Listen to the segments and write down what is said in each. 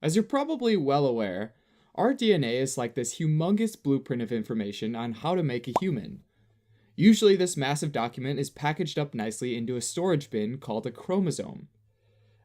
As you're probably well aware, our DNA is like this humongous blueprint of information on how to make a human. Usually, this massive document is packaged up nicely into a storage bin called a chromosome.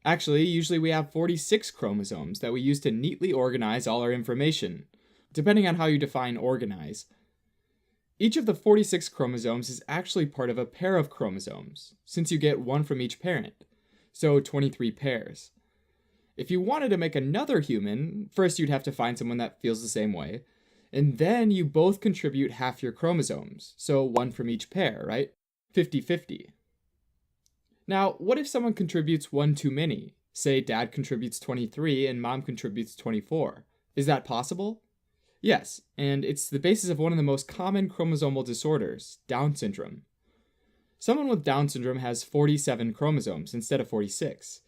Actually, usually we have 46 chromosomes that we use to neatly organize all our information, depending on how you define organize. Each of the 46 chromosomes is actually part of a pair of chromosomes, since you get one from each parent, so 23 pairs. If you wanted to make another human, first you'd have to find someone that feels the same way, and then you both contribute half your chromosomes, so one from each pair, right? 50-50. Now, what if someone contributes one too many? Say dad contributes 23 and mom contributes 24. Is that possible? Yes, and it's the basis of one of the most common chromosomal disorders, Down syndrome. Someone with Down syndrome has 47 chromosomes instead of 46.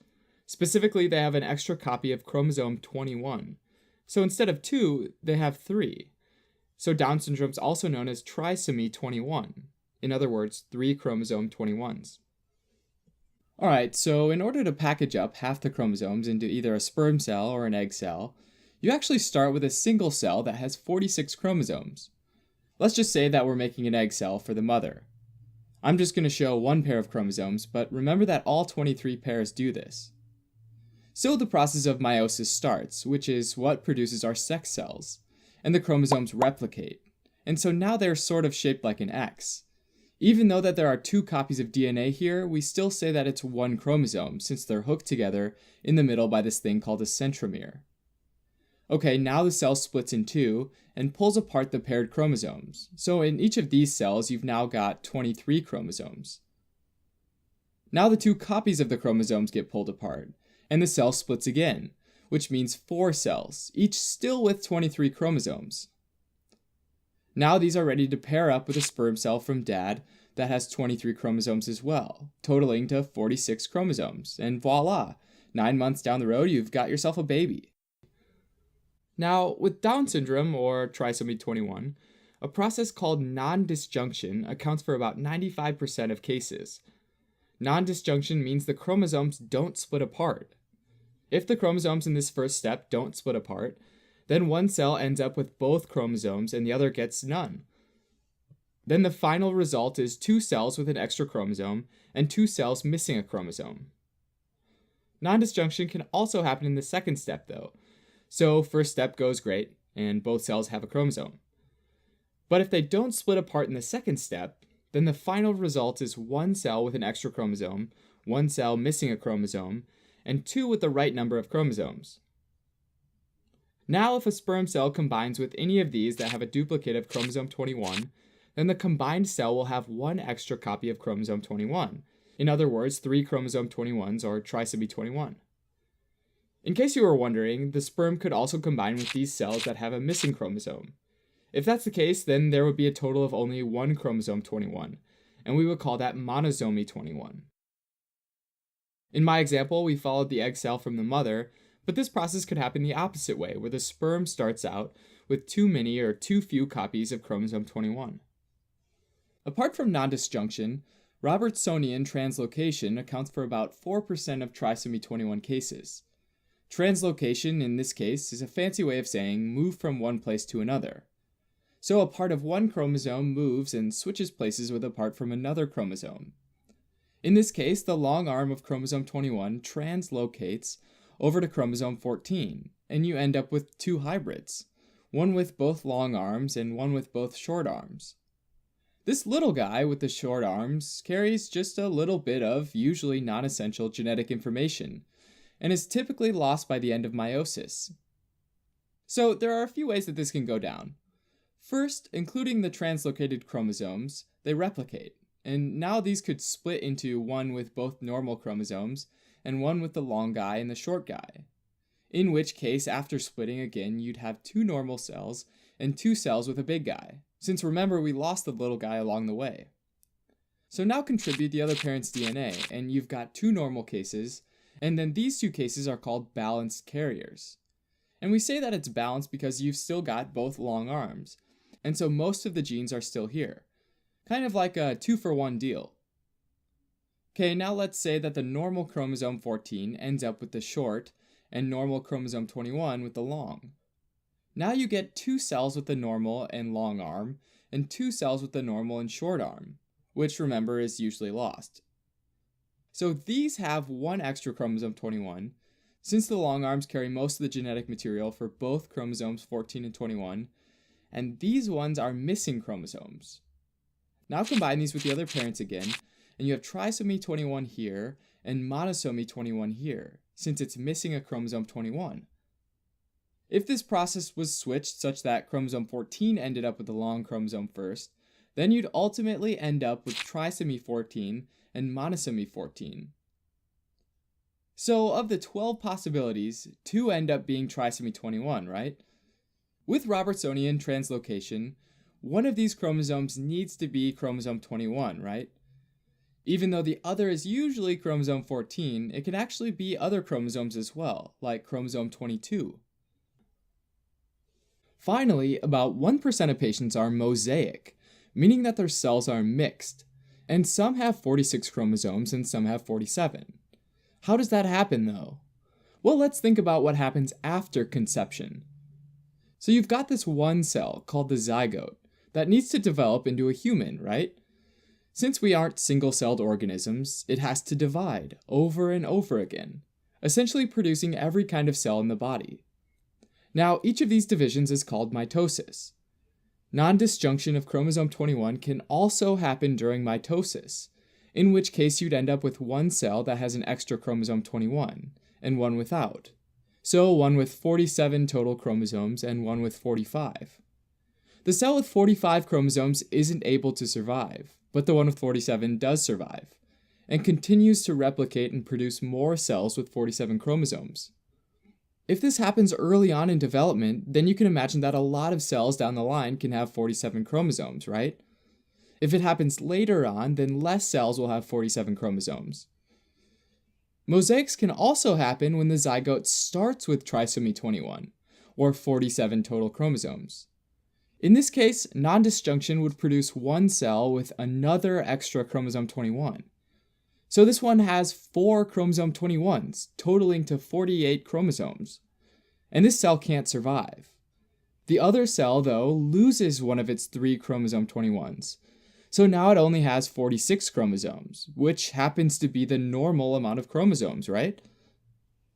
Specifically, they have an extra copy of chromosome 21. So instead of 2, they have 3. So Down syndrome is also known as Trisomy 21. In other words, 3 chromosome 21s. Alright, so in order to package up half the chromosomes into either a sperm cell or an egg cell, you actually start with a single cell that has 46 chromosomes. Let's just say that we're making an egg cell for the mother. I'm just going to show one pair of chromosomes, but remember that all 23 pairs do this. So the process of meiosis starts, which is what produces our sex cells, and the chromosomes replicate, and so now they're sort of shaped like an X. Even though that there are 2 copies of DNA here, we still say that it's one chromosome, since they're hooked together in the middle by this thing called a centromere. Okay, now the cell splits in 2 and pulls apart the paired chromosomes. So in each of these cells, you've now got 23 chromosomes. Now the 2 copies of the chromosomes get pulled apart, and the cell splits again, which means 4 cells, each still with 23 chromosomes. Now these are ready to pair up with a sperm cell from dad that has 23 chromosomes as well, totaling to 46 chromosomes, and voila, 9 months down the road, you've got yourself a baby. Now, with Down syndrome, or trisomy 21, a process called non-disjunction accounts for about 95% of cases. Non-disjunction means the chromosomes don't split apart. If the chromosomes in this first step don't split apart, then one cell ends up with both chromosomes and the other gets none. Then the final result is 2 cells with an extra chromosome and 2 cells missing a chromosome. Non-disjunction can also happen in the second step though. So first step goes great, and both cells have a chromosome. But if they don't split apart in the second step, then the final result is 1 cell with an extra chromosome, 1 cell missing a chromosome, and 2 with the right number of chromosomes. Now if a sperm cell combines with any of these that have a duplicate of chromosome 21, then the combined cell will have 1 extra copy of chromosome 21. In other words, 3 chromosome 21s, or trisomy 21. In case you were wondering, the sperm could also combine with these cells that have a missing chromosome. If that's the case, then there would be a total of only 1 chromosome 21, and we would call that monosomy 21. In my example, we followed the egg cell from the mother, but this process could happen the opposite way, where the sperm starts out with too many or too few copies of chromosome 21. Apart from non-disjunction, Robertsonian translocation accounts for about 4% of trisomy 21 cases. Translocation, in this case, is a fancy way of saying move from one place to another. So a part of one chromosome moves and switches places with a part from another chromosome. In this case, the long arm of chromosome 21 translocates over to chromosome 14, and you end up with 2 hybrids, one with both long arms and one with both short arms. This little guy with the short arms carries just a little bit of usually non-essential genetic information, and is typically lost by the end of meiosis. So there are a few ways that this can go down. First, including the translocated chromosomes, they replicate, and now these could split into one with both normal chromosomes and one with the long guy and the short guy. In which case, after splitting again, you'd have 2 normal cells and 2 cells with a big guy, since remember we lost the little guy along the way. So now contribute the other parent's DNA, and you've got 2 normal cases, and then these 2 cases are called balanced carriers. And we say that it's balanced because you've still got both long arms, and so most of the genes are still here. Kind of like a 2-for-1 deal. Okay, now let's say that the normal chromosome 14 ends up with the short, and normal chromosome 21 with the long. Now you get 2 cells with the normal and long arm, and 2 cells with the normal and short arm, which remember is usually lost. So these have 1 extra chromosome 21, since the long arms carry most of the genetic material for both chromosomes 14 and 21, and these ones are missing chromosomes. Now combine these with the other parents again, and you have trisomy 21 here and monosomy 21 here, since it's missing a chromosome 21. If this process was switched such that chromosome 14 ended up with the long chromosome first, then you'd ultimately end up with trisomy 14 and monosomy 14. So of the 12 possibilities, 2 end up being trisomy 21, right? With Robertsonian translocation, one of these chromosomes needs to be chromosome 21, right? Even though the other is usually chromosome 14, it can actually be other chromosomes as well, like chromosome 22. Finally, about 1% of patients are mosaic, meaning that their cells are mixed, and some have 46 chromosomes and some have 47. How does that happen though? Well, let's think about what happens after conception. So you've got this one cell called the zygote that needs to develop into a human, right? Since we aren't single-celled organisms, it has to divide over and over again, essentially producing every kind of cell in the body. Now, each of these divisions is called mitosis. Non-disjunction of chromosome 21 can also happen during mitosis, in which case you'd end up with one cell that has an extra chromosome 21, and one without. So one with 47 total chromosomes and one with 45. The cell with 45 chromosomes isn't able to survive, but the one with 47 does survive, and continues to replicate and produce more cells with 47 chromosomes. If this happens early on in development, then you can imagine that a lot of cells down the line can have 47 chromosomes, right? If it happens later on, then less cells will have 47 chromosomes. Mosaics can also happen when the zygote starts with trisomy 21, or 47 total chromosomes. In this case, non-disjunction would produce one cell with another extra chromosome 21. So this one has 4 chromosome 21s, totaling to 48 chromosomes. And this cell can't survive. The other cell, though, loses one of its 3 chromosome 21s. So now it only has 46 chromosomes, which happens to be the normal amount of chromosomes, right?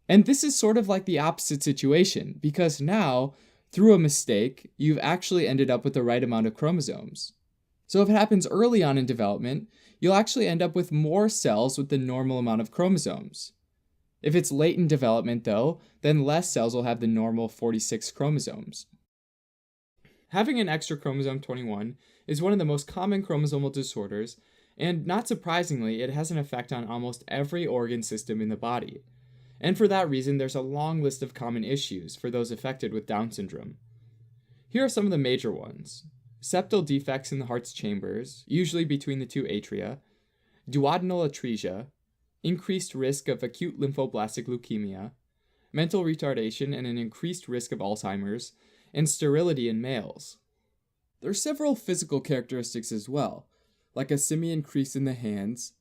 And this is sort of like the opposite situation, because now, through a mistake, you've actually ended up with the right amount of chromosomes. So if it happens early on in development, you'll actually end up with more cells with the normal amount of chromosomes. If it's late in development, though, then less cells will have the normal 46 chromosomes. Having an extra chromosome 21 is one of the most common chromosomal disorders, and not surprisingly, it has an effect on almost every organ system in the body. And for that reason, there's a long list of common issues for those affected with Down syndrome. Here are some of the major ones. Septal defects in the heart's chambers, usually between the 2 atria, duodenal atresia, increased risk of acute lymphoblastic leukemia, mental retardation and an increased risk of Alzheimer's, and sterility in males. There are several physical characteristics as well, like a simian crease in the hands,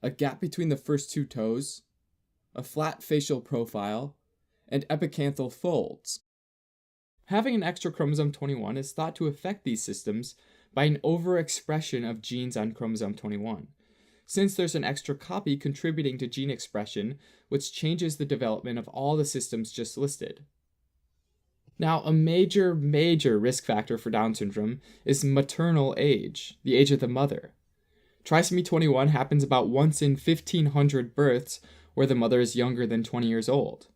a gap between the first 2 toes, a flat facial profile, and epicanthal folds. Having an extra chromosome 21 is thought to affect these systems by an overexpression of genes on chromosome 21, since there's an extra copy contributing to gene expression, which changes the development of all the systems just listed. Now, a major risk factor for Down syndrome is maternal age, the age of the mother. Trisomy 21 happens about once in 1,500 births where the mother is younger than 20 years old,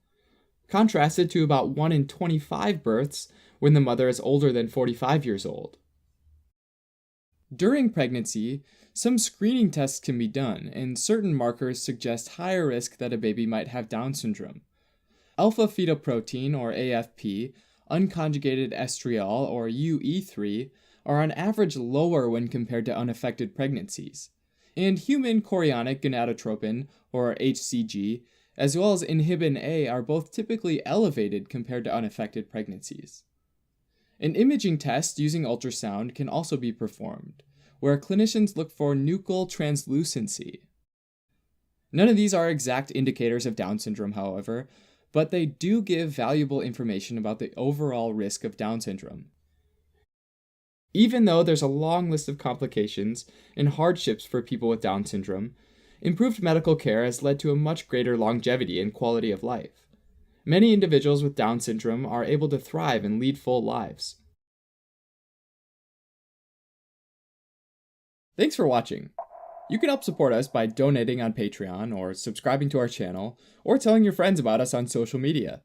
contrasted to about 1 in 25 births when the mother is older than 45 years old. During pregnancy, some screening tests can be done, and certain markers suggest higher risk that a baby might have Down syndrome. Alpha-fetoprotein, or AFP, unconjugated estriol, or UE3, are on average lower when compared to unaffected pregnancies, and human chorionic gonadotropin, or HCG, as well as inhibin A are both typically elevated compared to unaffected pregnancies. An imaging test using ultrasound can also be performed, where clinicians look for nuchal translucency. None of these are exact indicators of Down syndrome, however, but they do give valuable information about the overall risk of Down syndrome. Even though there's a long list of complications and hardships for people with Down syndrome, improved medical care has led to a much greater longevity and quality of life. Many individuals with Down syndrome are able to thrive and lead full lives. Thanks for watching. You can help support us by donating on Patreon or subscribing to our channel or telling your friends about us on social media.